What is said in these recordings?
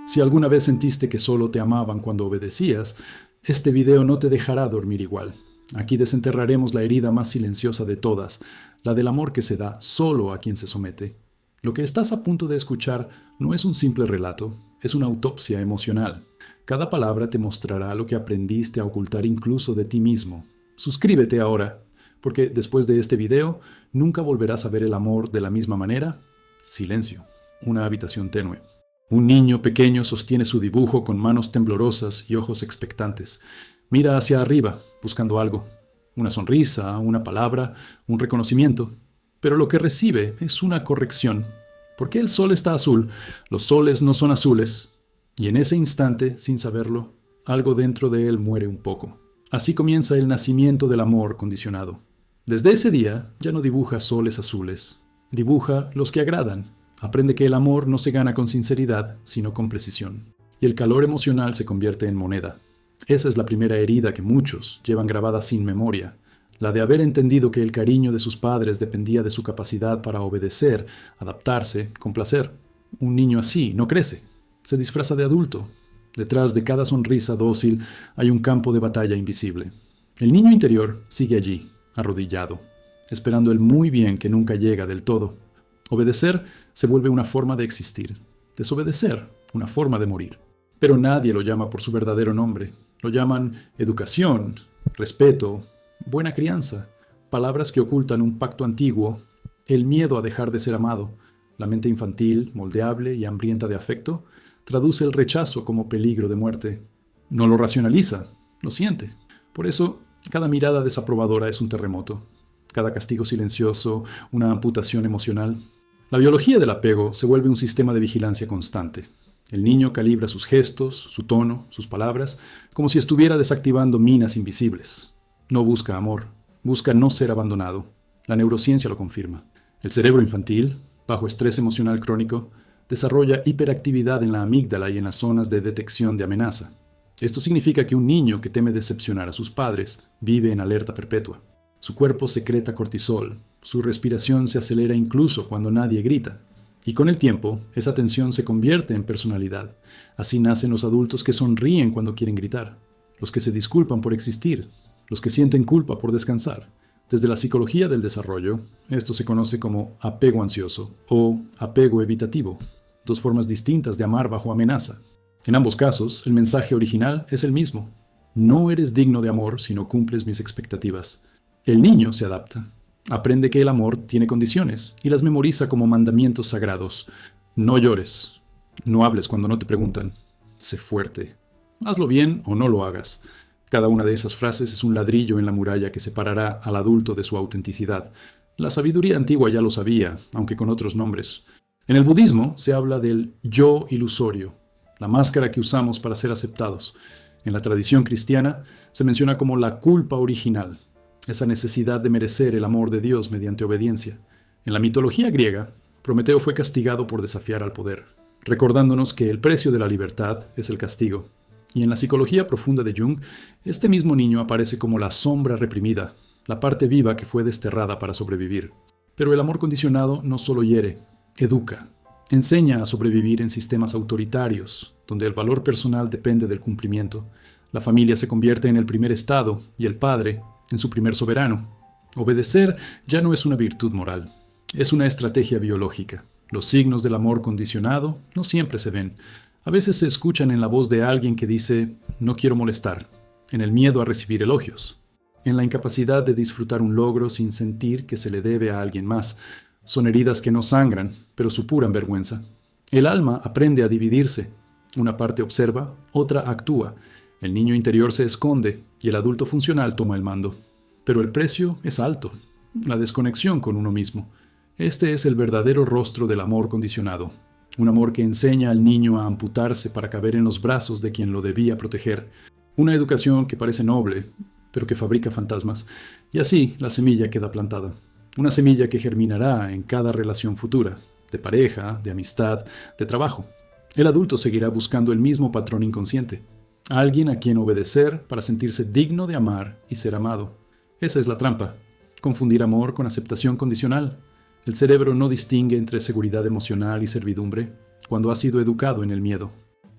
Si alguna vez sentiste que solo te amaban cuando obedecías, este video no te dejará dormir igual. Aquí desenterraremos la herida más silenciosa de todas, la del amor que se da solo a quien se somete. Lo que estás a punto de escuchar no es un simple relato, es una autopsia emocional. Cada palabra te mostrará lo que aprendiste a ocultar incluso de ti mismo. Suscríbete ahora, porque después de este video nunca volverás a ver el amor de la misma manera. Silencio. Una habitación tenue. Un niño pequeño sostiene su dibujo con manos temblorosas y ojos expectantes. Mira hacia arriba, buscando algo. Una sonrisa, una palabra, un reconocimiento. Pero lo que recibe es una corrección. ¿Por qué el sol está azul? Los soles no son azules. Y en ese instante, sin saberlo, algo dentro de él muere un poco. Así comienza el nacimiento del amor condicionado. Desde ese día ya no dibuja soles azules. Dibuja los que agradan. Aprende que el amor no se gana con sinceridad, sino con precisión. Y el calor emocional se convierte en moneda. Esa es la primera herida que muchos llevan grabada sin memoria. La de haber entendido que el cariño de sus padres dependía de su capacidad para obedecer, adaptarse, complacer. Un niño así no crece. Se disfraza de adulto. Detrás de cada sonrisa dócil hay un campo de batalla invisible. El niño interior sigue allí, arrodillado, esperando el muy bien que nunca llega del todo. Obedecer se vuelve una forma de existir. Desobedecer, una forma de morir. Pero nadie lo llama por su verdadero nombre. Lo llaman educación, respeto, buena crianza, palabras que ocultan un pacto antiguo, el miedo a dejar de ser amado. La mente infantil, moldeable y hambrienta de afecto, traduce el rechazo como peligro de muerte. No lo racionaliza, lo siente. Por eso, cada mirada desaprobadora es un terremoto. Cada castigo silencioso, una amputación emocional. La biología del apego se vuelve un sistema de vigilancia constante. El niño calibra sus gestos, su tono, sus palabras, como si estuviera desactivando minas invisibles. No busca amor, busca no ser abandonado. La neurociencia lo confirma. El cerebro infantil, bajo estrés emocional crónico, desarrolla hiperactividad en la amígdala y en las zonas de detección de amenaza. Esto significa que un niño que teme decepcionar a sus padres vive en alerta perpetua. Su cuerpo secreta cortisol, su respiración se acelera incluso cuando nadie grita. Y con el tiempo, esa tensión se convierte en personalidad. Así nacen los adultos que sonríen cuando quieren gritar, los que se disculpan por existir, los que sienten culpa por descansar. Desde la psicología del desarrollo, esto se conoce como apego ansioso o apego evitativo, dos formas distintas de amar bajo amenaza. En ambos casos, el mensaje original es el mismo. No eres digno de amor si no cumples mis expectativas. El niño se adapta. Aprende que el amor tiene condiciones y las memoriza como mandamientos sagrados. No llores. No hables cuando no te preguntan. Sé fuerte. Hazlo bien o no lo hagas. Cada una de esas frases es un ladrillo en la muralla que separará al adulto de su autenticidad. La sabiduría antigua ya lo sabía, aunque con otros nombres. En el budismo se habla del yo ilusorio, la máscara que usamos para ser aceptados. En la tradición cristiana se menciona como la culpa original, esa necesidad de merecer el amor de Dios mediante obediencia. En la mitología griega, Prometeo fue castigado por desafiar al poder, recordándonos que el precio de la libertad es el castigo. Y en la psicología profunda de Jung, este mismo niño aparece como la sombra reprimida, la parte viva que fue desterrada para sobrevivir. Pero el amor condicionado no solo hiere, educa. Enseña a sobrevivir en sistemas autoritarios, donde el valor personal depende del cumplimiento. La familia se convierte en el primer estado y el padre en su primer soberano. Obedecer ya no es una virtud moral, es una estrategia biológica. Los signos del amor condicionado no siempre se ven. A veces se escuchan en la voz de alguien que dice, no quiero molestar, en el miedo a recibir elogios, en la incapacidad de disfrutar un logro sin sentir que se le debe a alguien más. Son heridas que no sangran, pero supuran vergüenza. El alma aprende a dividirse. Una parte observa, otra actúa. El niño interior se esconde y el adulto funcional toma el mando. Pero el precio es alto, la desconexión con uno mismo. Este es el verdadero rostro del amor condicionado. Un amor que enseña al niño a amputarse para caber en los brazos de quien lo debía proteger. Una educación que parece noble, pero que fabrica fantasmas. Y así la semilla queda plantada. Una semilla que germinará en cada relación futura, de pareja, de amistad, de trabajo. El adulto seguirá buscando el mismo patrón inconsciente. Alguien a quien obedecer para sentirse digno de amar y ser amado. Esa es la trampa. Confundir amor con aceptación condicional. El cerebro no distingue entre seguridad emocional y servidumbre cuando ha sido educado en el miedo.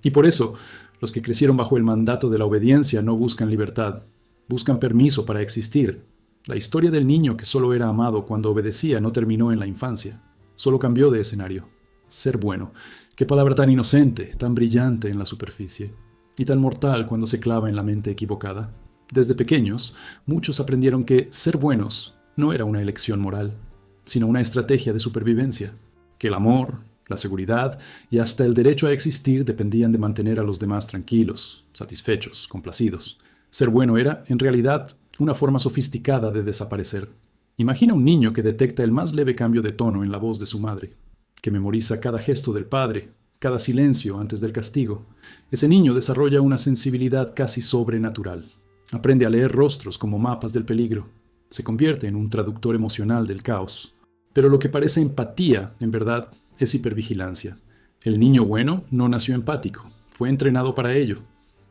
Y por eso, los que crecieron bajo el mandato de la obediencia no buscan libertad, buscan permiso para existir. La historia del niño que solo era amado cuando obedecía no terminó en la infancia, solo cambió de escenario. Ser bueno, qué palabra tan inocente, tan brillante en la superficie, y tan mortal cuando se clava en la mente equivocada. Desde pequeños, muchos aprendieron que ser buenos no era una elección moral, sino una estrategia de supervivencia, que el amor, la seguridad y hasta el derecho a existir dependían de mantener a los demás tranquilos, satisfechos, complacidos. Ser bueno era, en realidad, una forma sofisticada de desaparecer. Imagina un niño que detecta el más leve cambio de tono en la voz de su madre, que memoriza cada gesto del padre, cada silencio antes del castigo. Ese niño desarrolla una sensibilidad casi sobrenatural. Aprende a leer rostros como mapas del peligro. Se convierte en un traductor emocional del caos. Pero lo que parece empatía, en verdad, es hipervigilancia. El niño bueno no nació empático, fue entrenado para ello.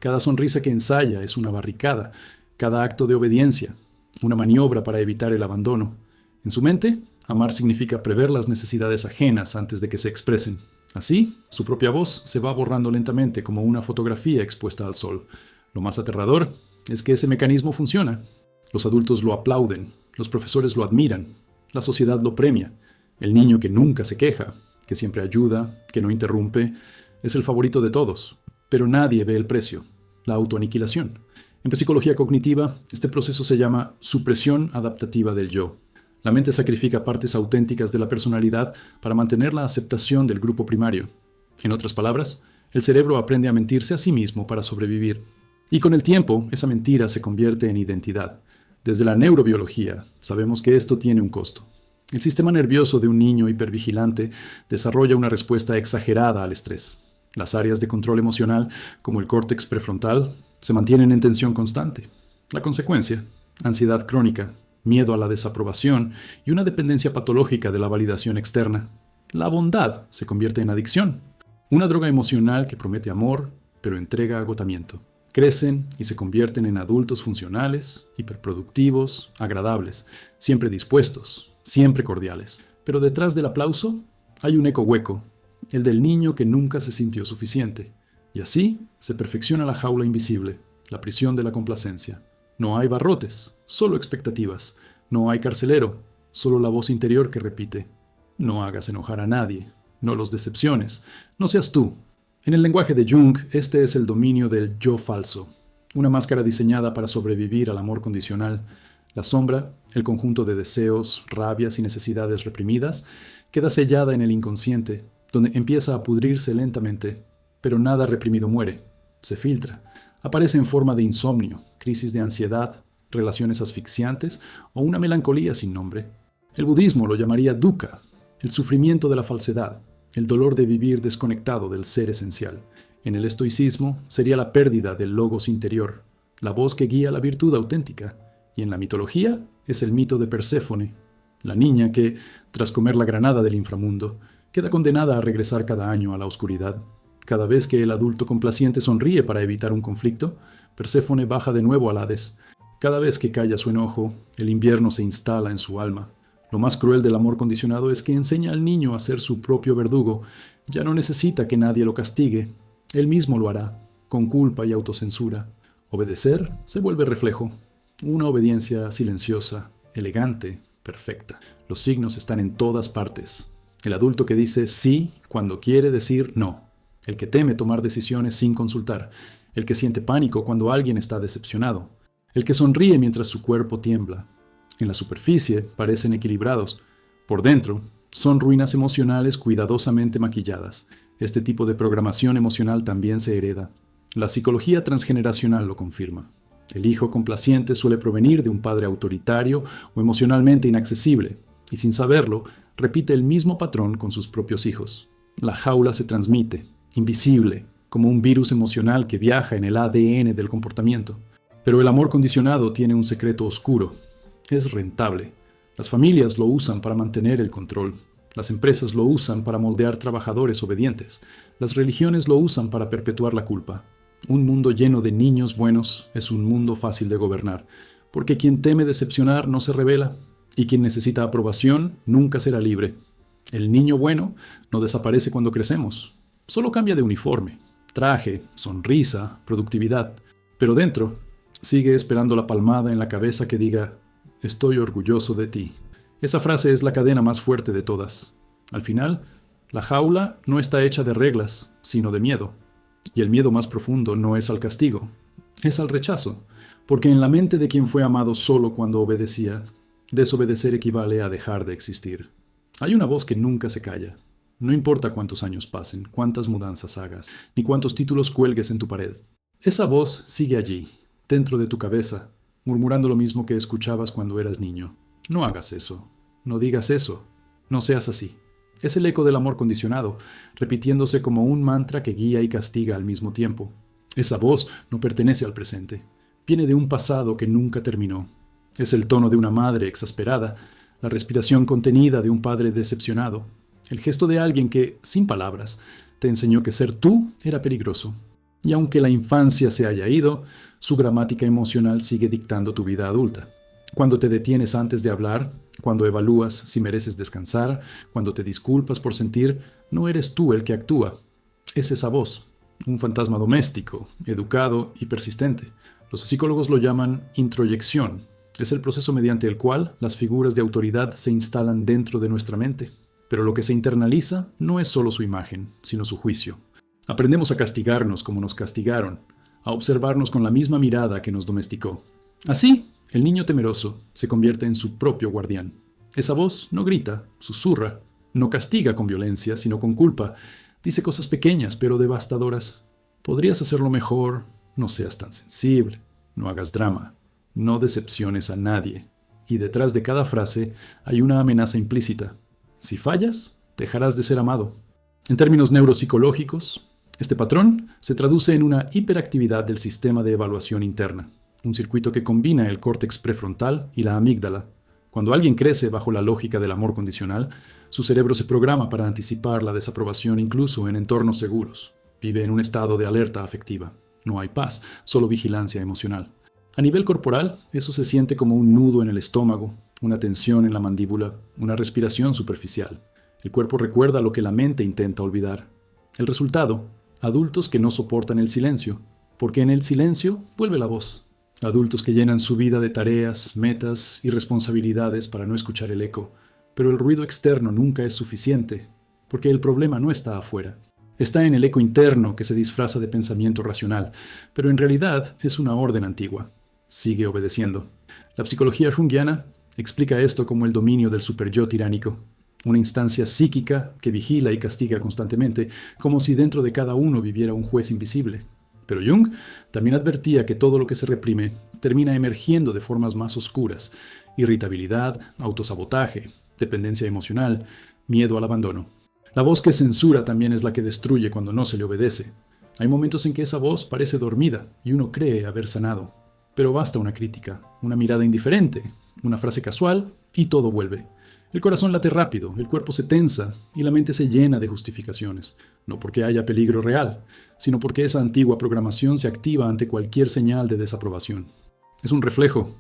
Cada sonrisa que ensaya es una barricada, cada acto de obediencia, una maniobra para evitar el abandono. En su mente, amar significa prever las necesidades ajenas antes de que se expresen. Así, su propia voz se va borrando lentamente como una fotografía expuesta al sol. Lo más aterrador es que ese mecanismo funciona. Los adultos lo aplauden, los profesores lo admiran, la sociedad lo premia. El niño que nunca se queja, que siempre ayuda, que no interrumpe, es el favorito de todos. Pero nadie ve el precio, la autoaniquilación. En psicología cognitiva, este proceso se llama supresión adaptativa del yo. La mente sacrifica partes auténticas de la personalidad para mantener la aceptación del grupo primario. En otras palabras, el cerebro aprende a mentirse a sí mismo para sobrevivir. Y con el tiempo, esa mentira se convierte en identidad. Desde la neurobiología, sabemos que esto tiene un costo. El sistema nervioso de un niño hipervigilante desarrolla una respuesta exagerada al estrés. Las áreas de control emocional, como el córtex prefrontal, se mantienen en tensión constante. La consecuencia, ansiedad crónica, miedo a la desaprobación y una dependencia patológica de la validación externa. La bondad se convierte en adicción, una droga emocional que promete amor, pero entrega agotamiento. Crecen y se convierten en adultos funcionales, hiperproductivos, agradables, siempre dispuestos, siempre cordiales. Pero detrás del aplauso hay un eco hueco, el del niño que nunca se sintió suficiente. Y así se perfecciona la jaula invisible, la prisión de la complacencia. No hay barrotes, solo expectativas. No hay carcelero, solo la voz interior que repite: no hagas enojar a nadie, no los decepciones, no seas tú. En el lenguaje de Jung, este es el dominio del yo falso, una máscara diseñada para sobrevivir al amor condicional. La sombra, el conjunto de deseos, rabias y necesidades reprimidas, queda sellada en el inconsciente, donde empieza a pudrirse lentamente, pero nada reprimido muere, se filtra, aparece en forma de insomnio, crisis de ansiedad, relaciones asfixiantes o una melancolía sin nombre. El budismo lo llamaría dukkha, el sufrimiento de la falsedad, el dolor de vivir desconectado del ser esencial. En el estoicismo sería la pérdida del logos interior, la voz que guía la virtud auténtica. Y en la mitología es el mito de Perséfone, la niña que, tras comer la granada del inframundo, queda condenada a regresar cada año a la oscuridad. Cada vez que el adulto complaciente sonríe para evitar un conflicto, Perséfone baja de nuevo al Hades. Cada vez que calla su enojo, el invierno se instala en su alma. Lo más cruel del amor condicionado es que enseña al niño a ser su propio verdugo. Ya no necesita que nadie lo castigue. Él mismo lo hará, con culpa y autocensura. Obedecer se vuelve reflejo. Una obediencia silenciosa, elegante, perfecta. Los signos están en todas partes. El adulto que dice sí cuando quiere decir no. El que teme tomar decisiones sin consultar. El que siente pánico cuando alguien está decepcionado. El que sonríe mientras su cuerpo tiembla. En la superficie parecen equilibrados. Por dentro, son ruinas emocionales cuidadosamente maquilladas. Este tipo de programación emocional también se hereda. La psicología transgeneracional lo confirma. El hijo complaciente suele provenir de un padre autoritario o emocionalmente inaccesible, y sin saberlo, repite el mismo patrón con sus propios hijos. La jaula se transmite, invisible, como un virus emocional que viaja en el ADN del comportamiento. Pero el amor condicionado tiene un secreto oscuro. Es rentable. Las familias lo usan para mantener el control. Las empresas lo usan para moldear trabajadores obedientes. Las religiones lo usan para perpetuar la culpa. Un mundo lleno de niños buenos es un mundo fácil de gobernar, porque quien teme decepcionar no se rebela, y quien necesita aprobación nunca será libre. El niño bueno no desaparece cuando crecemos, solo cambia de uniforme. traje, sonrisa, productividad. Pero dentro, sigue esperando la palmada en la cabeza que diga, estoy orgulloso de ti. Esa frase es la cadena más fuerte de todas. Al final, la jaula no está hecha de reglas, sino de miedo. Y el miedo más profundo no es al castigo, es al rechazo. Porque en la mente de quien fue amado solo cuando obedecía, desobedecer equivale a dejar de existir. Hay una voz que nunca se calla. No importa cuántos años pasen, cuántas mudanzas hagas, ni cuántos títulos cuelgues en tu pared. Esa voz sigue allí, dentro de tu cabeza, murmurando lo mismo que escuchabas cuando eras niño. No hagas eso, no digas eso, no seas así. Es el eco del amor condicionado, repitiéndose como un mantra que guía y castiga al mismo tiempo. Esa voz no pertenece al presente. Viene de un pasado que nunca terminó. Es el tono de una madre exasperada, la respiración contenida de un padre decepcionado, el gesto de alguien que, sin palabras, te enseñó que ser tú era peligroso. Y aunque la infancia se haya ido, su gramática emocional sigue dictando tu vida adulta. Cuando te detienes antes de hablar, cuando evalúas si mereces descansar, cuando te disculpas por sentir, no eres tú el que actúa. Es esa voz, un fantasma doméstico, educado y persistente. Los psicólogos lo llaman introyección. Es el proceso mediante el cual las figuras de autoridad se instalan dentro de nuestra mente. Pero lo que se internaliza no es solo su imagen, sino su juicio. Aprendemos a castigarnos como nos castigaron, a observarnos con la misma mirada que nos domesticó. Así, el niño temeroso se convierte en su propio guardián. Esa voz no grita, susurra, no castiga con violencia, sino con culpa. Dice cosas pequeñas pero devastadoras. Podrías hacerlo mejor, no seas tan sensible, no hagas drama, no decepciones a nadie. Y detrás de cada frase hay una amenaza implícita. Si fallas, dejarás de ser amado. En términos neuropsicológicos, este patrón se traduce en una hiperactividad del sistema de evaluación interna, un circuito que combina el córtex prefrontal y la amígdala. Cuando alguien crece bajo la lógica del amor condicional, su cerebro se programa para anticipar la desaprobación incluso en entornos seguros. Vive en un estado de alerta afectiva. No hay paz, solo vigilancia emocional. A nivel corporal, eso se siente como un nudo en el estómago, una tensión en la mandíbula, una respiración superficial. El cuerpo recuerda lo que la mente intenta olvidar. El resultado, adultos que no soportan el silencio, porque en el silencio vuelve la voz. Adultos que llenan su vida de tareas, metas y responsabilidades para no escuchar el eco. Pero el ruido externo nunca es suficiente, porque el problema no está afuera. Está en el eco interno que se disfraza de pensamiento racional, pero en realidad es una orden antigua. Sigue obedeciendo. La psicología junguiana explica esto como el dominio del superyo tiránico, una instancia psíquica que vigila y castiga constantemente, como si dentro de cada uno viviera un juez invisible. Pero Jung también advertía que todo lo que se reprime termina emergiendo de formas más oscuras: irritabilidad, autosabotaje, dependencia emocional, miedo al abandono. La voz que censura también es la que destruye cuando no se le obedece. Hay momentos en que esa voz parece dormida y uno cree haber sanado. Pero basta una crítica, una mirada indiferente, una frase casual y todo vuelve. El corazón late rápido, el cuerpo se tensa y la mente se llena de justificaciones, no porque haya peligro real, sino porque esa antigua programación se activa ante cualquier señal de desaprobación. Es un reflejo,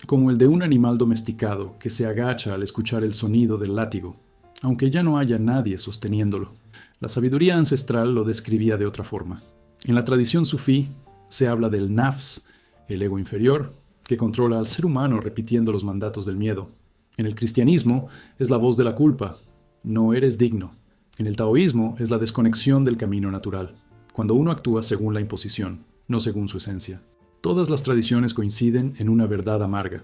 como el de un animal domesticado que se agacha al escuchar el sonido del látigo, aunque ya no haya nadie sosteniéndolo. La sabiduría ancestral lo describía de otra forma. En la tradición sufí se habla del nafs, el ego inferior, que controla al ser humano repitiendo los mandatos del miedo. En el cristianismo es la voz de la culpa, no eres digno. En el taoísmo es la desconexión del camino natural, cuando uno actúa según la imposición, no según su esencia. Todas las tradiciones coinciden en una verdad amarga.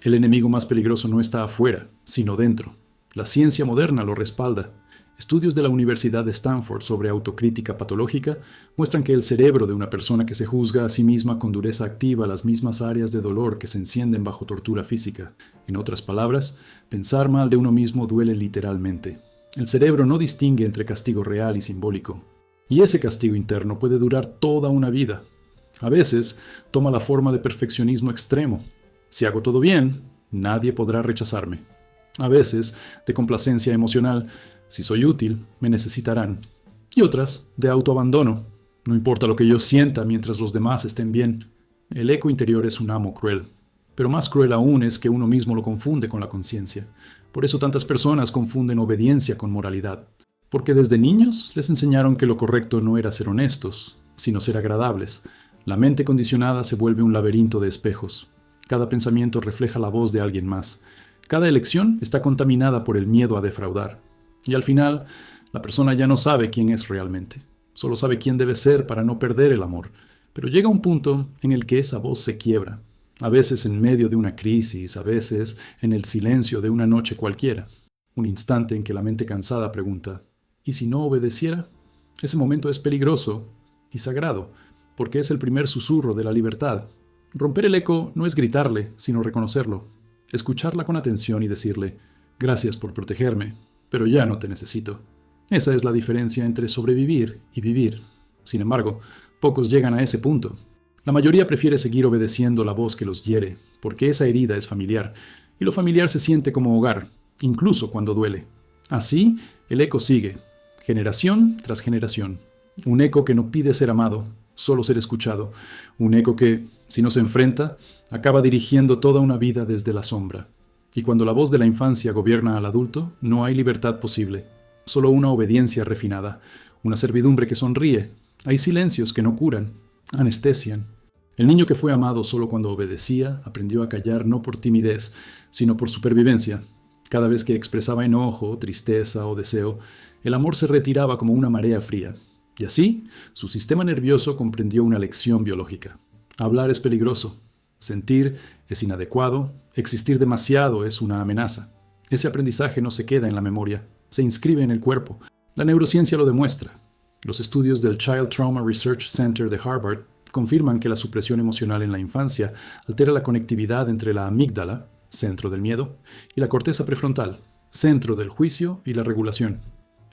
El enemigo más peligroso no está afuera, sino dentro. La ciencia moderna lo respalda. Estudios de la Universidad de Stanford sobre autocrítica patológica muestran que el cerebro de una persona que se juzga a sí misma con dureza activa las mismas áreas de dolor que se encienden bajo tortura física. En otras palabras, pensar mal de uno mismo duele literalmente. El cerebro no distingue entre castigo real y simbólico. Y ese castigo interno puede durar toda una vida. A veces toma la forma de perfeccionismo extremo. Si hago todo bien, nadie podrá rechazarme. A veces de complacencia emocional. Si soy útil, me necesitarán. Y otras de autoabandono. No importa lo que yo sienta mientras los demás estén bien. El eco interior es un amo cruel. Pero más cruel aún es que uno mismo lo confunde con la conciencia. Por eso tantas personas confunden obediencia con moralidad. Porque desde niños les enseñaron que lo correcto no era ser honestos, sino ser agradables. La mente condicionada se vuelve un laberinto de espejos. Cada pensamiento refleja la voz de alguien más. Cada elección está contaminada por el miedo a defraudar. Y al final, la persona ya no sabe quién es realmente. Solo sabe quién debe ser para no perder el amor. Pero llega un punto en el que esa voz se quiebra. A veces en medio de una crisis, a veces en el silencio de una noche cualquiera. Un instante en que la mente cansada pregunta, ¿y si no obedeciera? Ese momento es peligroso y sagrado, porque es el primer susurro de la libertad. Romper el eco no es gritarle, sino reconocerlo. Escucharla con atención y decirle, gracias por protegerme, pero ya no te necesito. Esa es la diferencia entre sobrevivir y vivir. Sin embargo, pocos llegan a ese punto. La mayoría prefiere seguir obedeciendo la voz que los hiere, porque esa herida es familiar, y lo familiar se siente como hogar, incluso cuando duele. Así, el eco sigue, generación tras generación. Un eco que no pide ser amado, solo ser escuchado. Un eco que, si no se enfrenta, acaba dirigiendo toda una vida desde la sombra. Y cuando la voz de la infancia gobierna al adulto, no hay libertad posible. Solo una obediencia refinada, una servidumbre que sonríe. Hay silencios que no curan, anestesian. El niño que fue amado solo cuando obedecía aprendió a callar no por timidez, sino por supervivencia. Cada vez que expresaba enojo, tristeza o deseo, el amor se retiraba como una marea fría. Y así, su sistema nervioso comprendió una lección biológica. Hablar es peligroso. Sentir es inadecuado. Existir demasiado es una amenaza. Ese aprendizaje no se queda en la memoria, se inscribe en el cuerpo. La neurociencia lo demuestra. Los estudios del Child Trauma Research Center de Harvard confirman que la supresión emocional en la infancia altera la conectividad entre la amígdala, centro del miedo, y la corteza prefrontal, centro del juicio y la regulación.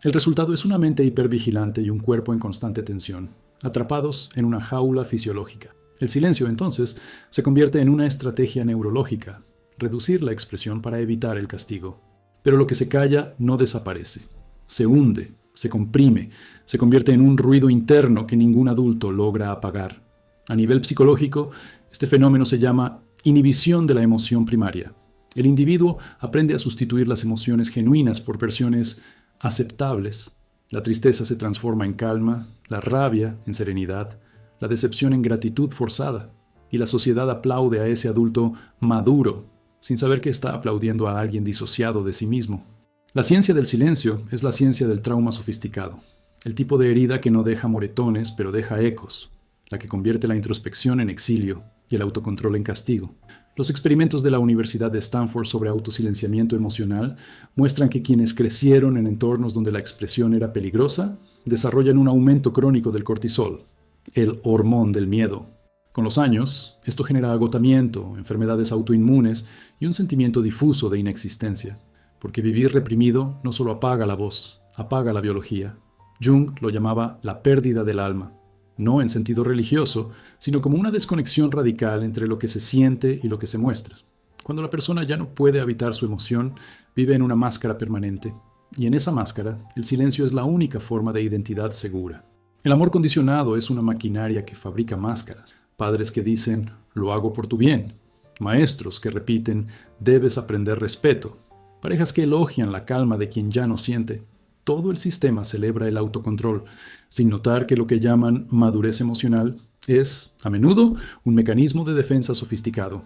El resultado es una mente hipervigilante y un cuerpo en constante tensión, atrapados en una jaula fisiológica. El silencio, entonces, se convierte en una estrategia neurológica, reducir la expresión para evitar el castigo. Pero lo que se calla no desaparece, se hunde, se comprime, se convierte en un ruido interno que ningún adulto logra apagar. A nivel psicológico, este fenómeno se llama inhibición de la emoción primaria. El individuo aprende a sustituir las emociones genuinas por versiones aceptables. La tristeza se transforma en calma, la rabia en serenidad, la decepción en gratitud forzada, y la sociedad aplaude a ese adulto maduro, sin saber que está aplaudiendo a alguien disociado de sí mismo. La ciencia del silencio es la ciencia del trauma sofisticado, el tipo de herida que no deja moretones, pero deja ecos, la que convierte la introspección en exilio y el autocontrol en castigo. Los experimentos de la Universidad de Stanford sobre autosilenciamiento emocional muestran que quienes crecieron en entornos donde la expresión era peligrosa desarrollan un aumento crónico del cortisol, el hormón del miedo. Con los años, esto genera agotamiento, enfermedades autoinmunes y un sentimiento difuso de inexistencia, porque vivir reprimido no solo apaga la voz, apaga la biología. Jung lo llamaba la pérdida del alma. No en sentido religioso, sino como una desconexión radical entre lo que se siente y lo que se muestra. Cuando la persona ya no puede habitar su emoción, vive en una máscara permanente, y en esa máscara, el silencio es la única forma de identidad segura. El amor condicionado es una maquinaria que fabrica máscaras, padres que dicen, lo hago por tu bien, maestros que repiten, debes aprender respeto, parejas que elogian la calma de quien ya no siente. Todo el sistema celebra el autocontrol, sin notar que lo que llaman madurez emocional es, a menudo, un mecanismo de defensa sofisticado.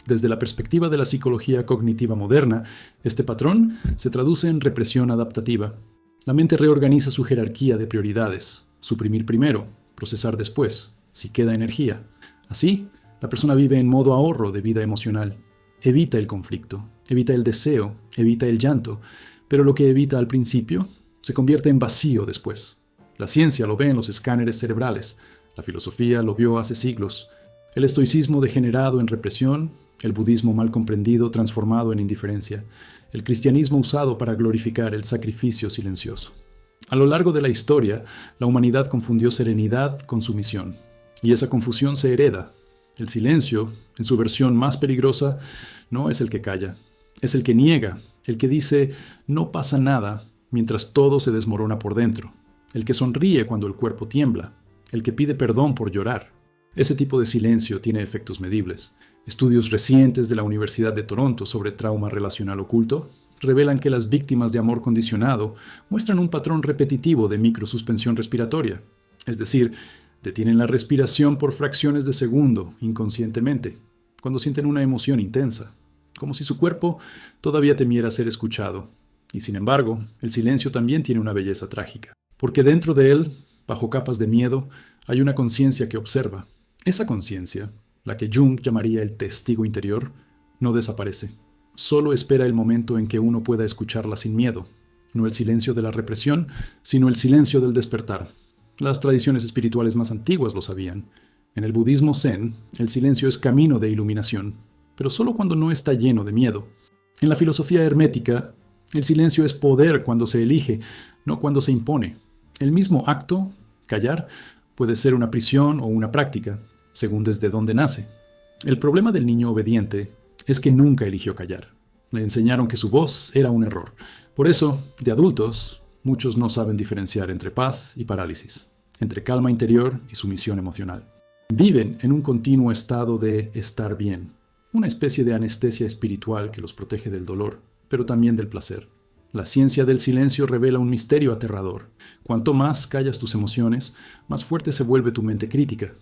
Desde la perspectiva de la psicología cognitiva moderna, este patrón se traduce en represión adaptativa. La mente reorganiza su jerarquía de prioridades, suprimir primero, procesar después, si queda energía. Así, la persona vive en modo ahorro de vida emocional. Evita el conflicto, evita el deseo, evita el llanto, pero lo que evita al principio se convierte en vacío después. La ciencia lo ve en los escáneres cerebrales, la filosofía lo vio hace siglos, el estoicismo degenerado en represión, el budismo mal comprendido transformado en indiferencia, el cristianismo usado para glorificar el sacrificio silencioso. A lo largo de la historia, la humanidad confundió serenidad con sumisión, y esa confusión se hereda. El silencio, en su versión más peligrosa, no es el que calla, es el que niega, el que dice no pasa nada mientras todo se desmorona por dentro, el que sonríe cuando el cuerpo tiembla, el que pide perdón por llorar. Ese tipo de silencio tiene efectos medibles. Estudios recientes de la Universidad de Toronto sobre trauma relacional oculto revelan que las víctimas de amor condicionado muestran un patrón repetitivo de microsuspensión respiratoria, es decir, Detienen la respiración por fracciones de segundo, inconscientemente, cuando sienten una emoción intensa, como si su cuerpo todavía temiera ser escuchado. Y sin embargo, el silencio también tiene una belleza trágica, porque dentro de él, bajo capas de miedo, hay una conciencia que observa. Esa conciencia, la que Jung llamaría el testigo interior, no desaparece. Solo espera el momento en que uno pueda escucharla sin miedo. No el silencio de la represión, sino el silencio del despertar. Las tradiciones espirituales más antiguas lo sabían. En el budismo zen, el silencio es camino de iluminación, pero solo cuando no está lleno de miedo. En la filosofía hermética, el silencio es poder cuando se elige, no cuando se impone. El mismo acto, callar, puede ser una prisión o una práctica, según desde dónde nace. El problema del niño obediente es que nunca eligió callar. Le enseñaron que su voz era un error. Por eso, de adultos, muchos no saben diferenciar entre paz y parálisis, entre calma interior y sumisión emocional. Viven en un continuo estado de estar bien, una especie de anestesia espiritual que los protege del dolor, pero también del placer. La ciencia del silencio revela un misterio aterrador. Cuanto más callas tus emociones, más fuerte se vuelve tu mente crítica.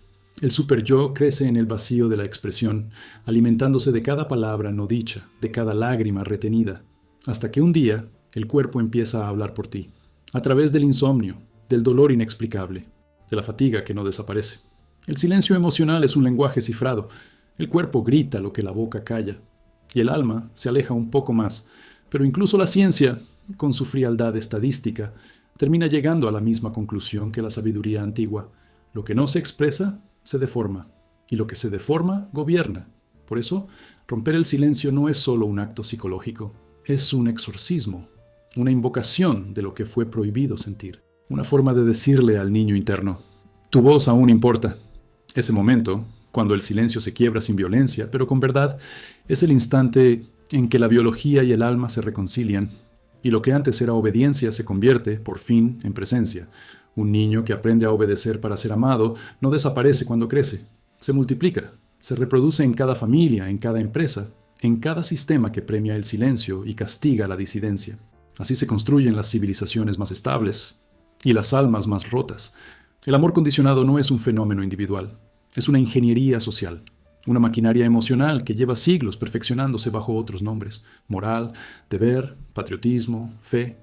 El superyo crece en el vacío de la expresión, alimentándose de cada palabra no dicha, de cada lágrima retenida, hasta que un día el cuerpo empieza a hablar por ti, a través del insomnio, del dolor inexplicable, de la fatiga que no desaparece. El silencio emocional es un lenguaje cifrado. El cuerpo grita lo que la boca calla, y el alma se aleja un poco más, pero incluso la ciencia, con su frialdad estadística, termina llegando a la misma conclusión que la sabiduría antigua. Lo que no se expresa, se deforma, y lo que se deforma, gobierna. Por eso, romper el silencio no es solo un acto psicológico, es un exorcismo, una invocación de lo que fue prohibido sentir, una forma de decirle al niño interno: tu voz aún importa. Ese momento, cuando el silencio se quiebra sin violencia, pero con verdad, es el instante en que la biología y el alma se reconcilian, y lo que antes era obediencia se convierte, por fin, en presencia. Un niño que aprende a obedecer para ser amado no desaparece cuando crece, se multiplica, se reproduce en cada familia, en cada empresa, en cada sistema que premia el silencio y castiga la disidencia. Así se construyen las civilizaciones más estables y las almas más rotas. El amor condicionado no es un fenómeno individual, es una ingeniería social, una maquinaria emocional que lleva siglos perfeccionándose bajo otros nombres: moral, deber, patriotismo, fe.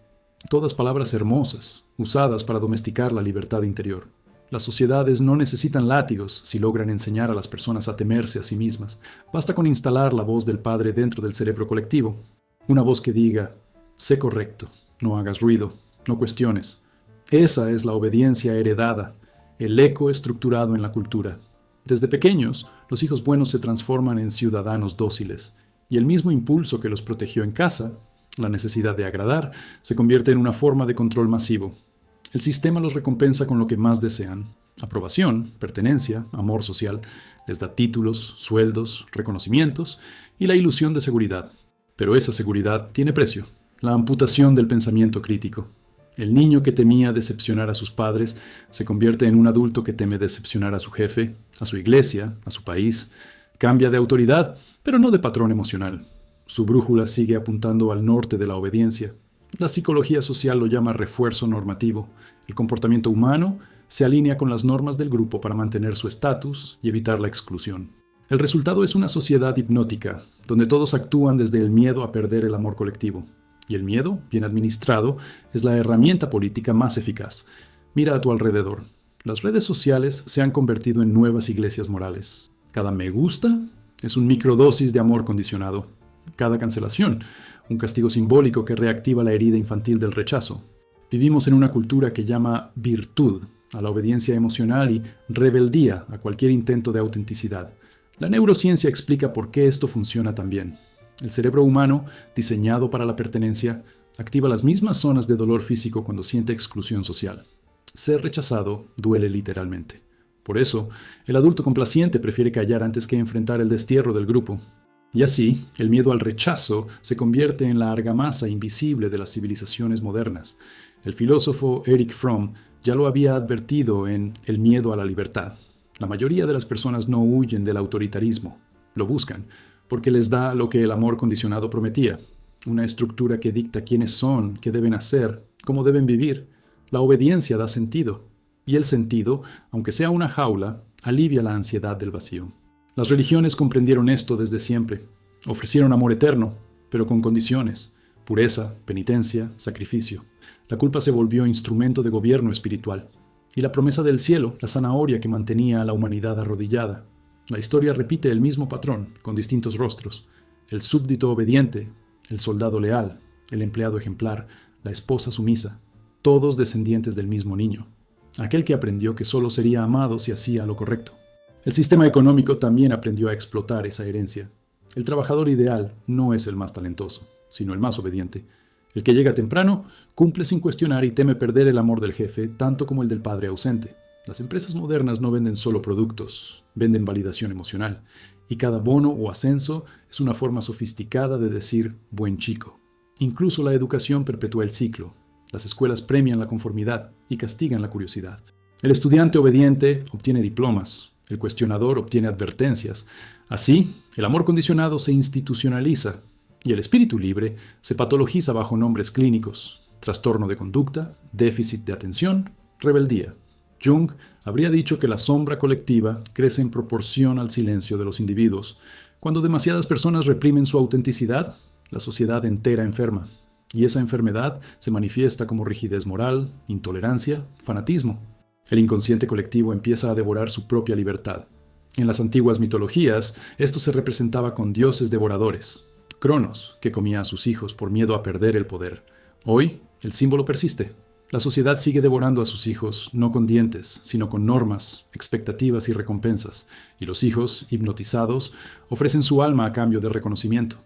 Todas palabras hermosas, usadas para domesticar la libertad interior. Las sociedades no necesitan látigos si logran enseñar a las personas a temerse a sí mismas. Basta con instalar la voz del padre dentro del cerebro colectivo. Una voz que diga: sé correcto, no hagas ruido, no cuestiones. Esa es la obediencia heredada, el eco estructurado en la cultura. Desde pequeños, los hijos buenos se transforman en ciudadanos dóciles, y el mismo impulso que los protegió en casa, la necesidad de agradar, se convierte en una forma de control masivo. El sistema los recompensa con lo que más desean: aprobación, pertenencia, amor social. Les da títulos, sueldos, reconocimientos y la ilusión de seguridad. Pero esa seguridad tiene precio: la amputación del pensamiento crítico. El niño que temía decepcionar a sus padres se convierte en un adulto que teme decepcionar a su jefe, a su iglesia, a su país. Cambia de autoridad, pero no de patrón emocional. Su brújula sigue apuntando al norte de la obediencia. La psicología social lo llama refuerzo normativo. El comportamiento humano se alinea con las normas del grupo para mantener su estatus y evitar la exclusión. El resultado es una sociedad hipnótica, donde todos actúan desde el miedo a perder el amor colectivo. Y el miedo, bien administrado, es la herramienta política más eficaz. Mira a tu alrededor. Las redes sociales se han convertido en nuevas iglesias morales. Cada me gusta es un microdosis de amor condicionado. Cada cancelación, un castigo simbólico que reactiva la herida infantil del rechazo. Vivimos en una cultura que llama virtud a la obediencia emocional y rebeldía a cualquier intento de autenticidad. La neurociencia explica por qué esto funciona tan bien. El cerebro humano, diseñado para la pertenencia, activa las mismas zonas de dolor físico cuando siente exclusión social. Ser rechazado duele literalmente. Por eso, el adulto complaciente prefiere callar antes que enfrentar el destierro del grupo. Y así, el miedo al rechazo se convierte en la argamasa invisible de las civilizaciones modernas. El filósofo Erich Fromm ya lo había advertido en El miedo a la libertad. La mayoría de las personas no huyen del autoritarismo, lo buscan, porque les da lo que el amor condicionado prometía: una estructura que dicta quiénes son, qué deben hacer, cómo deben vivir. La obediencia da sentido. y el sentido, aunque sea una jaula, alivia la ansiedad del vacío. Las religiones comprendieron esto desde siempre. Ofrecieron amor eterno, pero con condiciones: pureza, penitencia, sacrificio. La culpa se volvió instrumento de gobierno espiritual. Y la promesa del cielo, la zanahoria que mantenía a la humanidad arrodillada. La historia repite el mismo patrón, con distintos rostros: el súbdito obediente, el soldado leal, el empleado ejemplar, la esposa sumisa, todos descendientes del mismo niño, aquel que aprendió que solo sería amado si hacía lo correcto. El sistema económico también aprendió a explotar esa herencia. El trabajador ideal no es el más talentoso, sino el más obediente. El que llega temprano, cumple sin cuestionar y teme perder el amor del jefe tanto como el del padre ausente. Las empresas modernas no venden solo productos, venden validación emocional, y cada bono o ascenso es una forma sofisticada de decir buen chico. Incluso la educación perpetúa el ciclo. Las escuelas premian la conformidad y castigan la curiosidad. El estudiante obediente obtiene diplomas, el cuestionador obtiene advertencias. Así, el amor condicionado se institucionaliza y el espíritu libre se patologiza bajo nombres clínicos: trastorno de conducta, déficit de atención, rebeldía. Jung habría dicho que la sombra colectiva crece en proporción al silencio de los individuos. Cuando demasiadas personas reprimen su autenticidad, la sociedad entera enferma. Y esa enfermedad se manifiesta como rigidez moral, intolerancia, fanatismo. El inconsciente colectivo empieza a devorar su propia libertad. En las antiguas mitologías, esto se representaba con dioses devoradores. Cronos, que comía a sus hijos por miedo a perder el poder. Hoy, el símbolo persiste. La sociedad sigue devorando a sus hijos, no con dientes, sino con normas, expectativas y recompensas. Y los hijos, hipnotizados, ofrecen su alma a cambio de reconocimiento.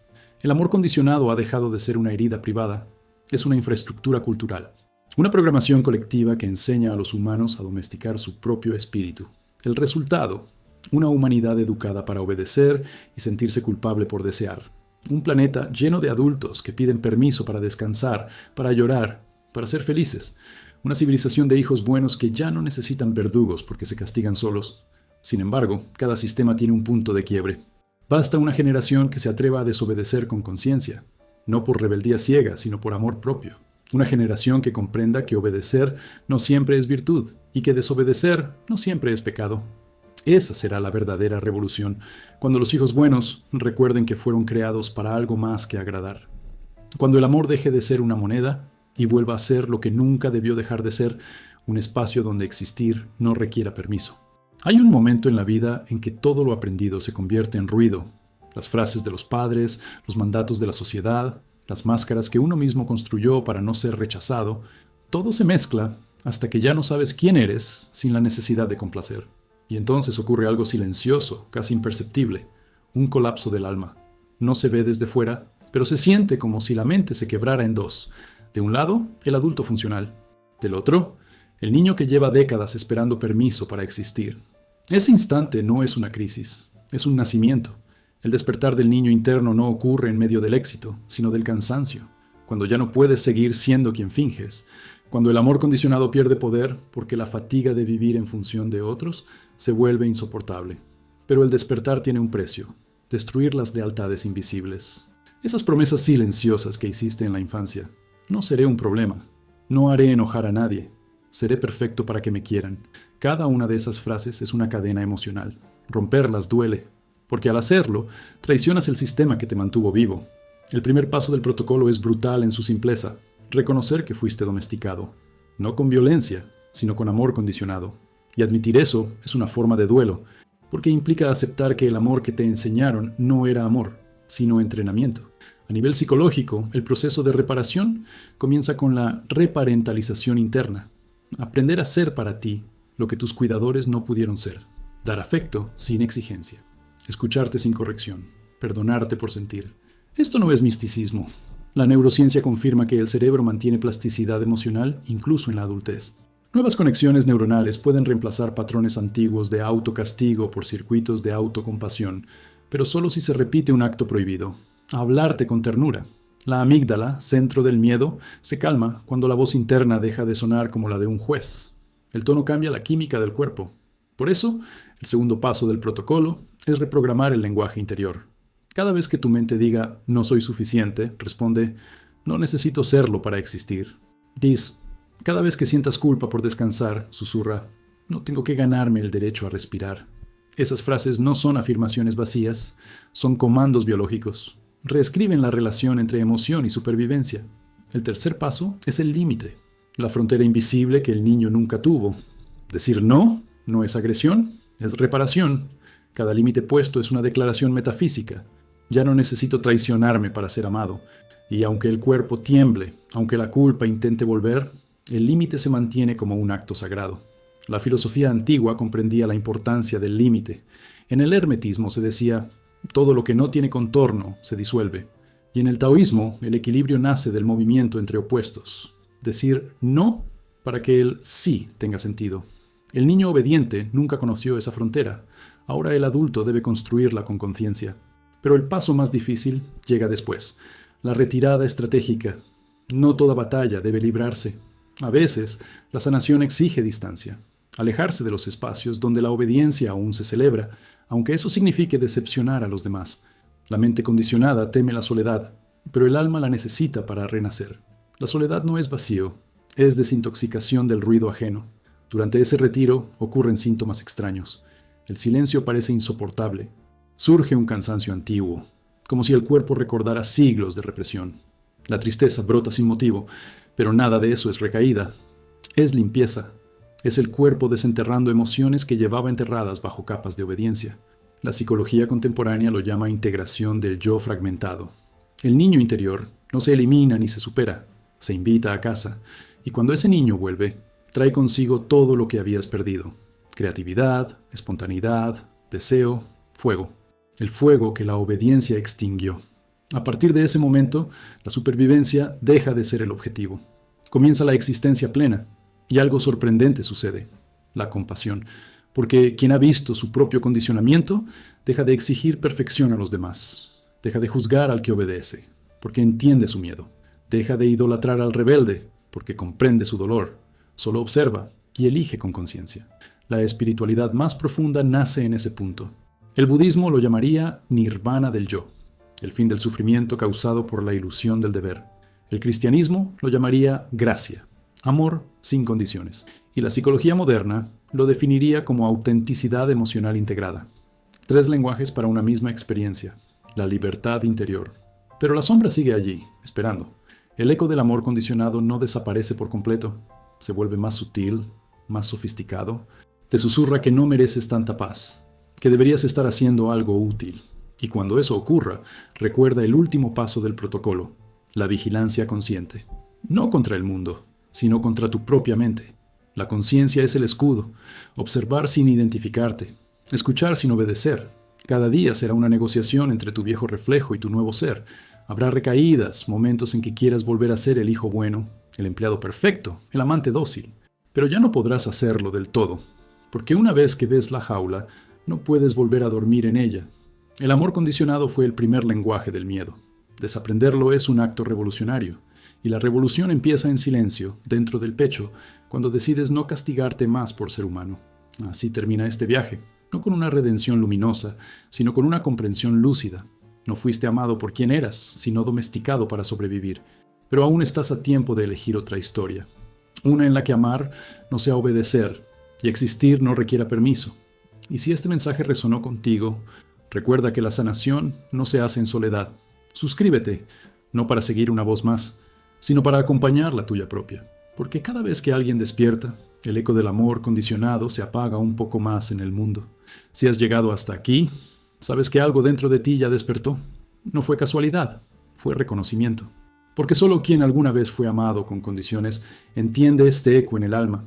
El amor condicionado ha dejado de ser una herida privada. Es una infraestructura cultural. Una programación colectiva que enseña a los humanos a domesticar su propio espíritu. El resultado: una humanidad educada para obedecer y sentirse culpable por desear. Un planeta lleno de adultos que piden permiso para descansar, para llorar, para ser felices. Una civilización de hijos buenos que ya no necesitan verdugos porque se castigan solos. Sin embargo, cada sistema tiene un punto de quiebre. Basta una generación que se atreva a desobedecer con conciencia, no por rebeldía ciega, sino por amor propio. Una generación que comprenda que obedecer no siempre es virtud y que desobedecer no siempre es pecado. Esa será la verdadera revolución, cuando los hijos buenos recuerden que fueron creados para algo más que agradar. Cuando el amor deje de ser una moneda y vuelva a ser lo que nunca debió dejar de ser: un espacio donde existir no requiera permiso. Hay un momento en la vida en que todo lo aprendido se convierte en ruido. Las frases de los padres, los mandatos de la sociedad, las máscaras que uno mismo construyó para no ser rechazado, todo se mezcla hasta que ya no sabes quién eres sin la necesidad de complacer. Y entonces ocurre algo silencioso, casi imperceptible: un colapso del alma. No se ve desde fuera, pero se siente como si la mente se quebrara en dos. De un lado, el adulto funcional. Del otro, el niño que lleva décadas esperando permiso para existir. Ese instante no es una crisis, es un nacimiento. El despertar del niño interno no ocurre en medio del éxito, sino del cansancio, cuando ya no puedes seguir siendo quien finges, cuando el amor condicionado pierde poder porque la fatiga de vivir en función de otros se vuelve insoportable. Pero el despertar tiene un precio: destruir las lealtades invisibles. Esas promesas silenciosas que hiciste en la infancia: no seré un problema, no haré enojar a nadie, seré perfecto para que me quieran. Cada una de esas frases es una cadena emocional. Romperlas duele, porque al hacerlo, traicionas el sistema que te mantuvo vivo. El primer paso del protocolo es brutal en su simpleza: reconocer que fuiste domesticado, no con violencia, sino con amor condicionado. Y admitir eso es una forma de duelo, porque implica aceptar que el amor que te enseñaron no era amor, sino entrenamiento. A nivel psicológico, el proceso de reparación comienza con la reparentalización interna. Aprender a ser para ti lo que tus cuidadores no pudieron ser. Dar afecto sin exigencia. Escucharte sin corrección. Perdonarte por sentir. Esto no es misticismo. La neurociencia confirma que el cerebro mantiene plasticidad emocional incluso en la adultez. Nuevas conexiones neuronales pueden reemplazar patrones antiguos de autocastigo por circuitos de autocompasión, pero solo si se repite un acto prohibido. Hablarte con ternura. La amígdala, centro del miedo, se calma cuando la voz interna deja de sonar como la de un juez. El tono cambia la química del cuerpo. Por eso, el segundo paso del protocolo es reprogramar el lenguaje interior. Cada vez que tu mente diga «no soy suficiente», responde «no necesito serlo para existir». Diz Cada vez que sientas culpa por descansar, susurra, no tengo que ganarme el derecho a respirar. Esas frases no son afirmaciones vacías, son comandos biológicos. Reescriben la relación entre emoción y supervivencia. El tercer paso es el límite, la frontera invisible que el niño nunca tuvo. Decir no es agresión, es reparación. Cada límite puesto es una declaración metafísica. Ya no necesito traicionarme para ser amado. Y aunque el cuerpo tiemble, aunque la culpa intente volver, el límite se mantiene como un acto sagrado. La filosofía antigua comprendía la importancia del límite. En el hermetismo se decía, todo lo que no tiene contorno se disuelve. Y en el taoísmo, el equilibrio nace del movimiento entre opuestos. Decir no para que el sí tenga sentido. El niño obediente nunca conoció esa frontera. Ahora el adulto debe construirla con conciencia. Pero el paso más difícil llega después. La retirada estratégica. No toda batalla debe librarse. A veces, la sanación exige distancia. Alejarse de los espacios donde la obediencia aún se celebra, aunque eso signifique decepcionar a los demás. La mente condicionada teme la soledad, pero el alma la necesita para renacer. La soledad no es vacío, es desintoxicación del ruido ajeno. Durante ese retiro ocurren síntomas extraños. El silencio parece insoportable. Surge un cansancio antiguo, como si el cuerpo recordara siglos de represión. La tristeza brota sin motivo, pero nada de eso es recaída. Es limpieza. Es el cuerpo desenterrando emociones que llevaba enterradas bajo capas de obediencia. La psicología contemporánea lo llama integración del yo fragmentado. El niño interior no se elimina ni se supera, se invita a casa, y cuando ese niño vuelve, trae consigo todo lo que habías perdido. Creatividad, espontaneidad, deseo, fuego. El fuego que la obediencia extinguió. A partir de ese momento, la supervivencia deja de ser el objetivo. Comienza la existencia plena, y algo sorprendente sucede, la compasión, porque quien ha visto su propio condicionamiento deja de exigir perfección a los demás, deja de juzgar al que obedece, porque entiende su miedo, deja de idolatrar al rebelde, porque comprende su dolor, solo observa y elige con conciencia. La espiritualidad más profunda nace en ese punto. El budismo lo llamaría nirvana del yo, el fin del sufrimiento causado por la ilusión del deber. El cristianismo lo llamaría gracia, amor sin condiciones. Y la psicología moderna lo definiría como autenticidad emocional integrada. 3 lenguajes para una misma experiencia, la libertad interior. Pero la sombra sigue allí, esperando. El eco del amor condicionado no desaparece por completo. Se vuelve más sutil, más sofisticado. Te susurra que no mereces tanta paz, que deberías estar haciendo algo útil. Y cuando eso ocurra, recuerda el último paso del protocolo, la vigilancia consciente. No contra el mundo, sino contra tu propia mente. La conciencia es el escudo, observar sin identificarte, escuchar sin obedecer. Cada día será una negociación entre tu viejo reflejo y tu nuevo ser. Habrá recaídas, momentos en que quieras volver a ser el hijo bueno, el empleado perfecto, el amante dócil. Pero ya no podrás hacerlo del todo, porque una vez que ves la jaula, no puedes volver a dormir en ella. El amor condicionado fue el primer lenguaje del miedo. Desaprenderlo es un acto revolucionario. Y la revolución empieza en silencio, dentro del pecho, cuando decides no castigarte más por ser humano. Así termina este viaje, no con una redención luminosa, sino con una comprensión lúcida. No fuiste amado por quien eras, sino domesticado para sobrevivir. Pero aún estás a tiempo de elegir otra historia. Una en la que amar no sea obedecer, y existir no requiera permiso. Y si este mensaje resonó contigo, recuerda que la sanación no se hace en soledad. Suscríbete, no para seguir una voz más, sino para acompañar la tuya propia. Porque cada vez que alguien despierta, el eco del amor condicionado se apaga un poco más en el mundo. Si has llegado hasta aquí, sabes que algo dentro de ti ya despertó. No fue casualidad, fue reconocimiento. Porque solo quien alguna vez fue amado con condiciones entiende este eco en el alma.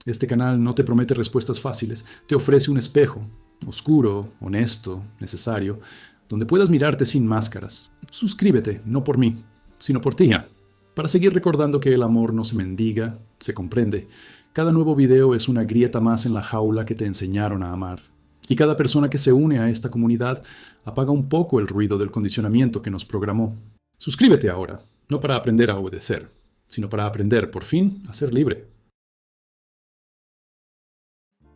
Este canal no te promete respuestas fáciles, te ofrece un espejo, oscuro, honesto, necesario, donde puedas mirarte sin máscaras. Suscríbete, no por mí, sino por ti, para seguir recordando que el amor no se mendiga, se comprende. Cada nuevo video es una grieta más en la jaula que te enseñaron a amar. Y cada persona que se une a esta comunidad apaga un poco el ruido del condicionamiento que nos programó. Suscríbete ahora, no para aprender a obedecer, sino para aprender, por fin, a ser libre.